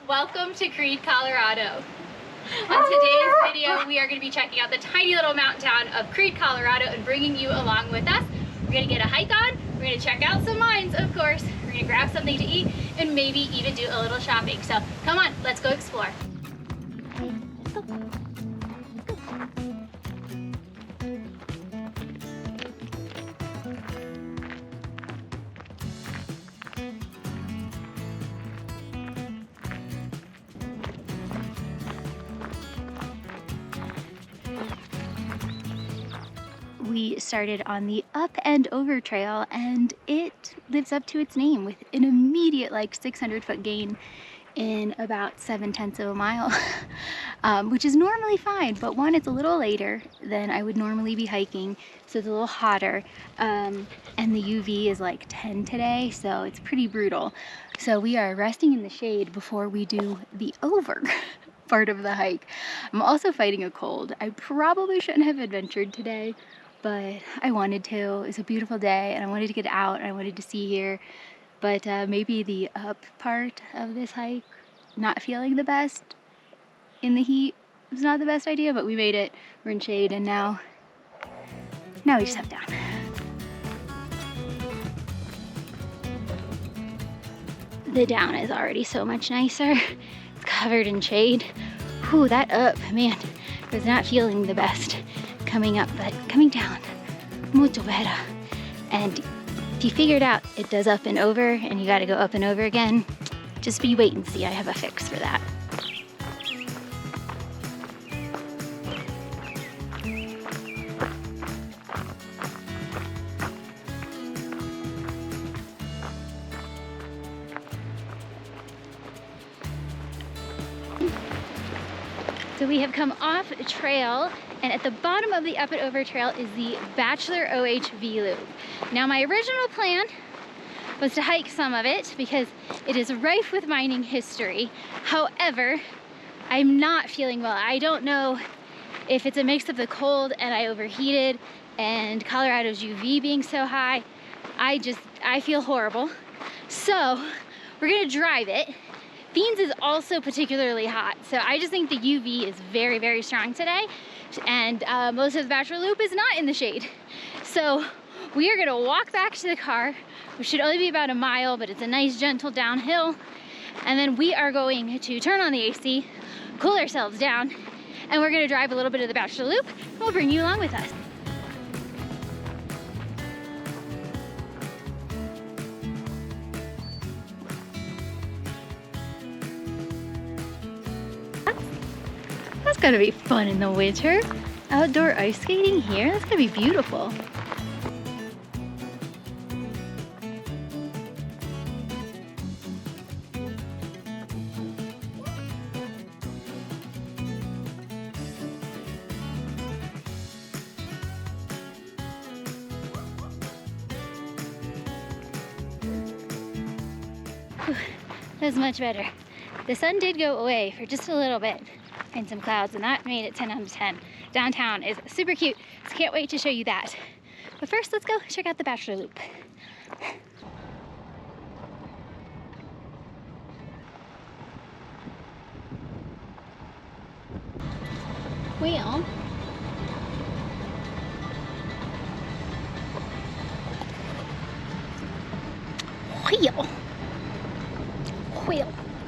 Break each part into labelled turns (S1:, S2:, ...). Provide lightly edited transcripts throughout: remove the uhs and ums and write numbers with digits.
S1: Welcome to Creede, Colorado. On today's video, we are going to be checking out the tiny little mountain town of Creede, Colorado and bringing you along with us. We're going to get a hike on, we're going to check out some mines, of course, we're going to grab something to eat, and maybe even do a little shopping. So come on, let's go explore. Let's go. We started on the up and over trail, and it lives up to its name with an immediate like 600-foot gain in about 7/10 of a mile, which is normally fine, but one, it's a little later than I would normally be hiking, so it's a little hotter, and the UV is like 10 today, so it's pretty brutal. So we are resting in the shade before we do the over part of the hike. I'm also fighting a cold. I probably shouldn't have adventured today, but I wanted to. It was a beautiful day and I wanted to get out and I wanted to see here. But maybe the up part of this hike, not feeling the best in the heat, was not the best idea, but we made it. We're in shade, and now we just have down. The down is already so much nicer. It's covered in shade. Whew, that up, man, was not feeling the best coming up, but coming down, mucho better. And if you figured out it does up and over and you gotta go up and over again, just be wait and see. I have a fix for that. So we have come off a trail, and at the bottom of the up and over trail is the Bachelor OHV Loop. Now my original plan was to hike some of it because it is rife with mining history. However, I'm not feeling well. I don't know if it's a mix of the cold and I overheated and Colorado's UV being so high. I feel horrible. So we're gonna drive it. Beans is also particularly hot, so I just think the UV is very, very strong today, and most of the Bachelor Loop is not in the shade. So we are gonna walk back to the car, which should only be about a mile, but it's a nice gentle downhill, and then we are going to turn on the AC, cool ourselves down, and we're gonna drive a little bit of the Bachelor Loop, and we'll bring you along with us. That's gonna be fun in the winter. Outdoor ice skating here, that's gonna be beautiful. Whew, that was much better. The sun did go away for just a little bit, and some clouds, and that made it 10 out of 10. Downtown is super cute, so can't wait to show you that. But first, let's go check out the Bachelor Loop. Wheel.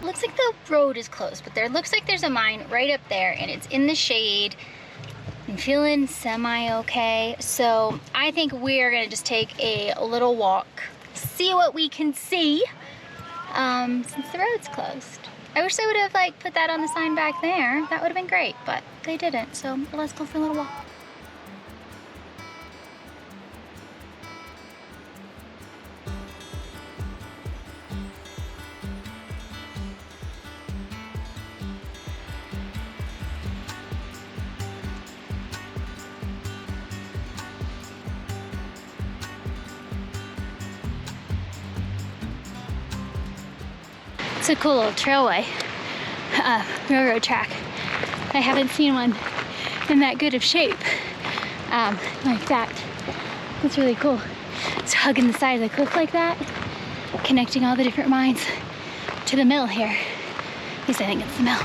S1: Looks like the road is closed, but there looks like there's a mine right up there, and it's in the shade. I'm feeling semi-okay, so I think we're gonna just take a little walk, see what we can see, since the road's closed. I wish they would have like put that on the sign back there. That would have been great, but they didn't, so let's go for a little walk. It's a cool little trailway, railroad track. I haven't seen one in that good of shape like that. It's really cool. It's hugging the side of the cliff like that, connecting all the different mines. to the mill here. At least I think it's the mill.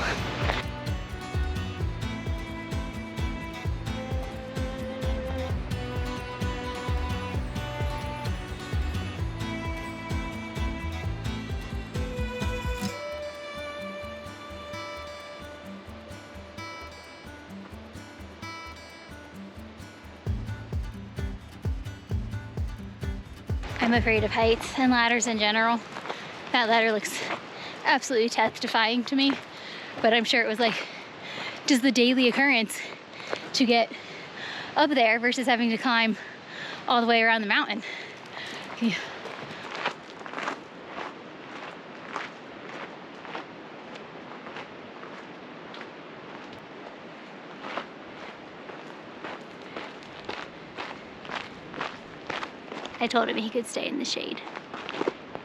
S1: I'm afraid of heights and ladders in general. That ladder looks absolutely death-defying to me, but I'm sure it was like just the daily occurrence to get up there versus having to climb all the way around the mountain. Yeah. I told him he could stay in the shade.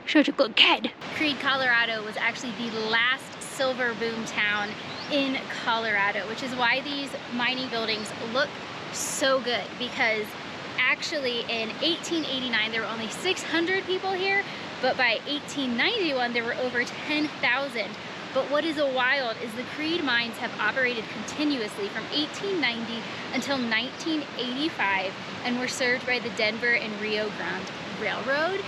S1: Such a good kid. Creede, Colorado was actually the last silver boom town in Colorado, which is why these mining buildings look so good, because actually in 1889 there were only 600 people here, but by 1891 there were over 10,000. But what is wild is the Creede mines have operated continuously from 1890 until 1985 and were served by the Denver and Rio Grande Railroad.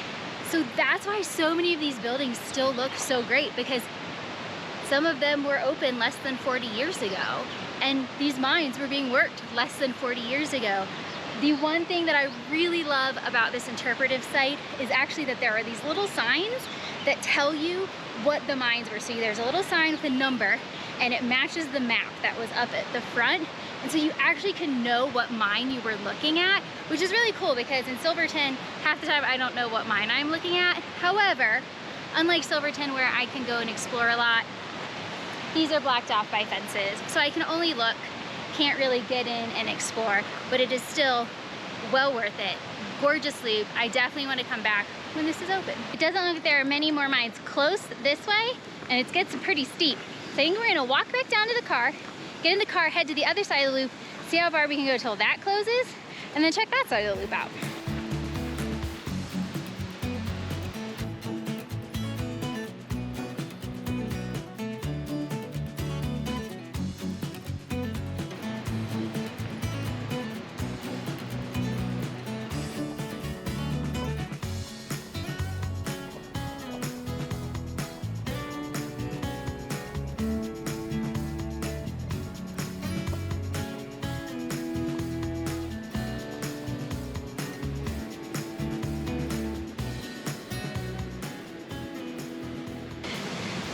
S1: So that's why so many of these buildings still look so great, because some of them were open less than 40 years ago, and these mines were being worked less than 40 years ago. The one thing that I really love about this interpretive site is actually that there are these little signs that tell you what the mines were. So there's a little sign with a number, and it matches the map that was up at the front. And so you actually can know what mine you were looking at, which is really cool, because in Silverton, half the time I don't know what mine I'm looking at. However, unlike Silverton where I can go and explore a lot, these are blocked off by fences. So I can only look, can't really get in and explore, but it is still well worth it. Gorgeous loop. I definitely want to come back when this is open. It doesn't look like there are many more mines close this way, and it gets pretty steep. So I think we're gonna walk back down to the car, get in the car, head to the other side of the loop, see how far we can go till that closes, and then check that side of the loop out.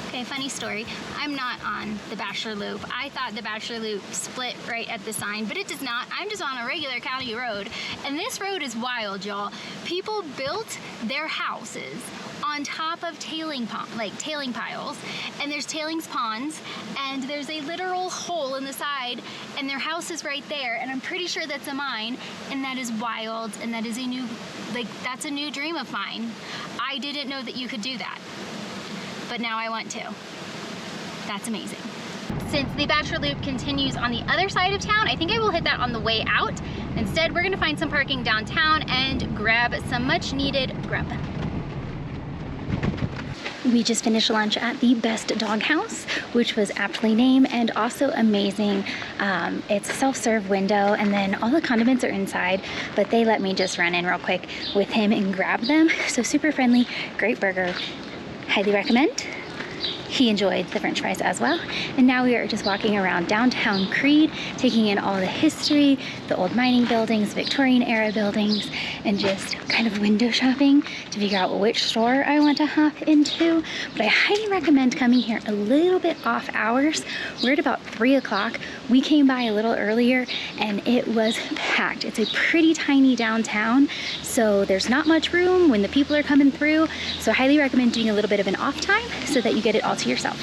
S1: Okay, funny story. I'm not on the Bachelor Loop. I thought the Bachelor Loop split right at the sign, but it does not. I'm just on a regular county road, and this road is wild, y'all. People built their houses on top of tailing piles, and there's tailings ponds, and there's a literal hole in the side, and their house is right there, and I'm pretty sure that's a mine, and that is wild, and that is a new, that's a new dream of mine. I didn't know that you could do that, but now I want to. That's amazing. Since the Bachelor Loop continues on the other side of town, I think I will hit that on the way out. Instead, we're gonna find some parking downtown and grab some much needed grub. We just finished lunch at the Best Dog House, which was aptly named and also amazing. It's a self-serve window, and then all the condiments are inside, but they let me just run in real quick with him and grab them. So super friendly, great burger. Highly recommend. He enjoyed the french fries as well. And now we are just walking around downtown Creede, taking in all the history, the old mining buildings, Victorian era buildings, and just kind of window shopping to figure out which store I want to hop into. But I highly recommend coming here a little bit off hours. We're at about 3 o'clock. We came by a little earlier and it was packed. It's a pretty tiny downtown, so there's not much room when the people are coming through. So I highly recommend doing a little bit of an off time so that you get it all to yourself.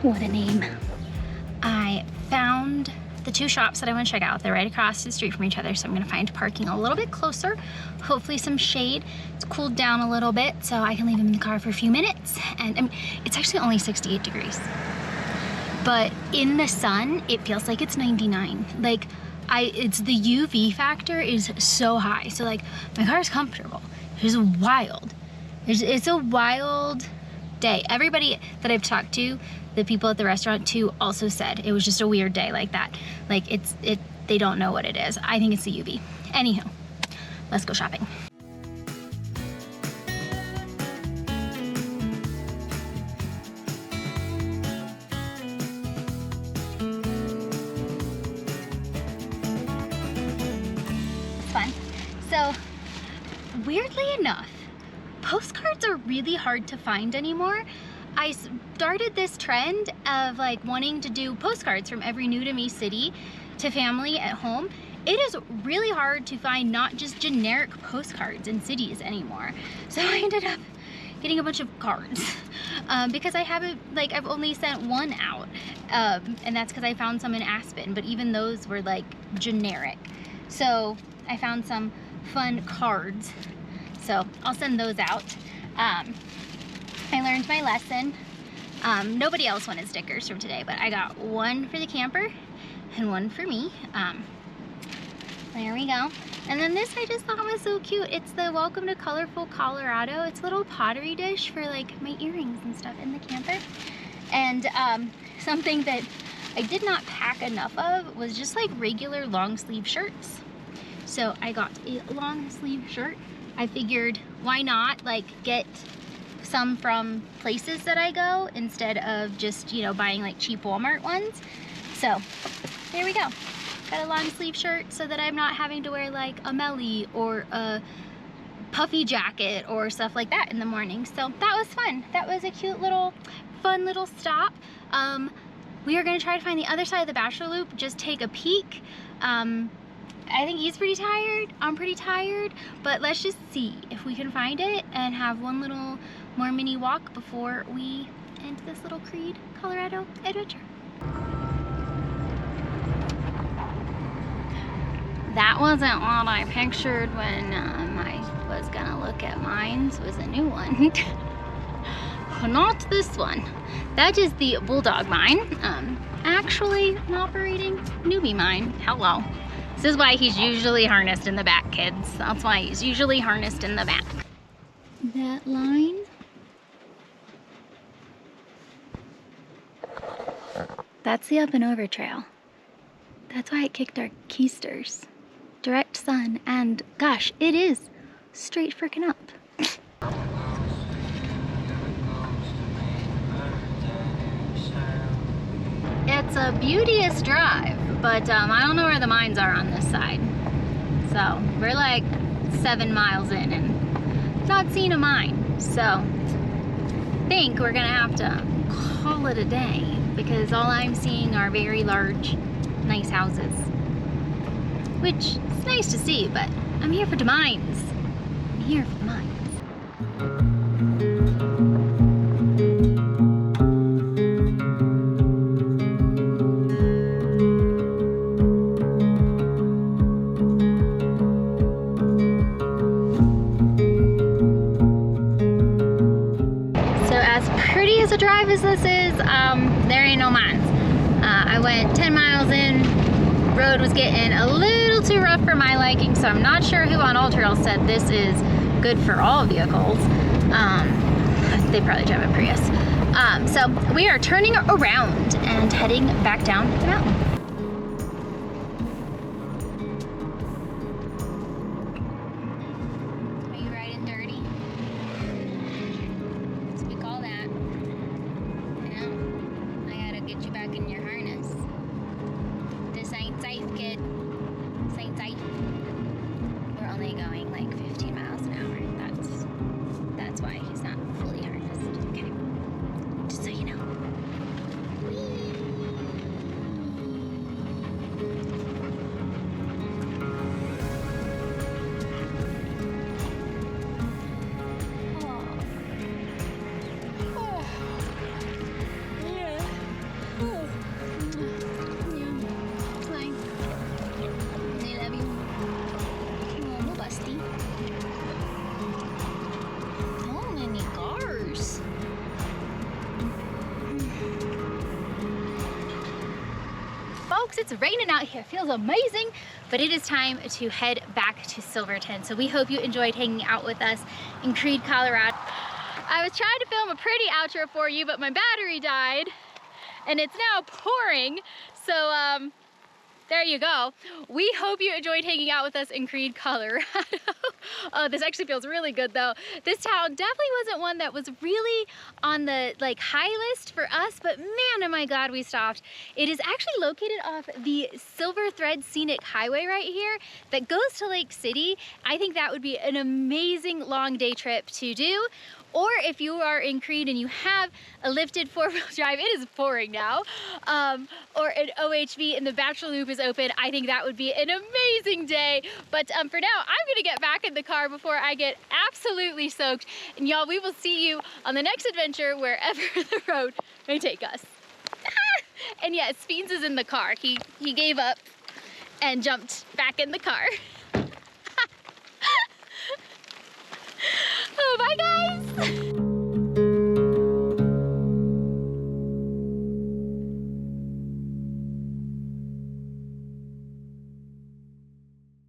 S1: What a name. I found the two shops that I want to check out. They're right across the street from each other, so I'm gonna find parking a little bit closer, hopefully some shade. It's cooled down a little bit, so I can leave them in the car for a few minutes. And it's actually only 68 degrees. But in the sun, it feels like it's 99. Like, it's the UV factor is so high. So like, my car is comfortable. It's wild. It's a wild day. Everybody that I've talked to, the people at the restaurant too, also said it was just a weird day like that. Like they don't know what it is. I think it's the UV. Anywho, let's go shopping. It's fun. So, weirdly enough, postcards are really hard to find anymore. I started this trend of like wanting to do postcards from every new to me city to family at home. It is really hard to find not just generic postcards in cities anymore. So I ended up getting a bunch of cards because I've only sent one out, and that's because I found some in Aspen, but even those were like generic. So I found some fun cards, so I'll send those out. I learned my lesson. Nobody else wanted stickers from today, but I got one for the camper and one for me. There we go. And then this I just thought was so cute. It's the Welcome to Colorful Colorado. It's a little pottery dish for like my earrings and stuff in the camper. And something that I did not pack enough of was just like regular long sleeve shirts. So I got a long sleeve shirt. I figured why not like get some from places that I go instead of just, you know, buying like cheap Walmart ones. So there we go. Got a long sleeve shirt so that I'm not having to wear like a melly or a puffy jacket or stuff like that in the morning. So that was fun. That was a cute little, fun little stop. We are gonna try to find the other side of the Bachelor Loop, just take a peek. I think he's pretty tired, I'm pretty tired, but let's just see if we can find it and have one little more mini walk before we end this little Creede, Colorado adventure. That wasn't what I pictured when I was gonna look at mine. So it was a new one. Not this one. That is the Bulldog mine. Actually, an operating newbie mine. Hello. This is why he's usually harnessed in the back, kids. That's why he's usually harnessed in the back. That line. That's the up and over trail. That's why it kicked our keisters. Direct sun, and gosh, it is straight freaking up. It's a beauteous drive, but I don't know where the mines are on this side. So we're like 7 miles in and not seen a mine. So I think we're gonna have to call it a day because all I'm seeing are very large, nice houses. Which is nice to see, but I'm here for the mines. I'm here for the mines. So as pretty as a drive as this is, there ain't no mines. I went 10 miles in, road was getting a little too rough for my liking, so I'm not sure who on All Trails said this is good for all vehicles. They probably drive a Prius. So we are turning around and heading back down the mountain. Are you riding dirty? That's what we call that. Yeah. I gotta get you back in your harness. This ain't safe, kid. This ain't safe. We're only going like 15 miles an hour. That's why he's not fully harnessed. Okay. Just so you know. Whee! it's raining out here. It feels amazing, but it is time to head back to Silverton. So we hope you enjoyed hanging out with us in Creede, Colorado. I was trying to film a pretty outro for you, but my battery died and it's now pouring. So there you go. We hope you enjoyed hanging out with us in Creede, Colorado. Oh, this actually feels really good though. This town definitely wasn't one that was really on the high list for us, but man, am I glad we stopped. It is actually located off the Silver Thread Scenic Highway right here that goes to Lake City. I think that would be an amazing long day trip to do. Or if you are in Creede and you have a lifted 4-wheel drive, it is pouring now, or an OHV and the Bachelor Loop is open, I think that would be an amazing day. But for now, I'm gonna get back in the car before I get absolutely soaked. And y'all, we will see you on the next adventure wherever the road may take us. And yes, Fiends is in the car. He gave up and jumped back in the car. Oh, bye guys!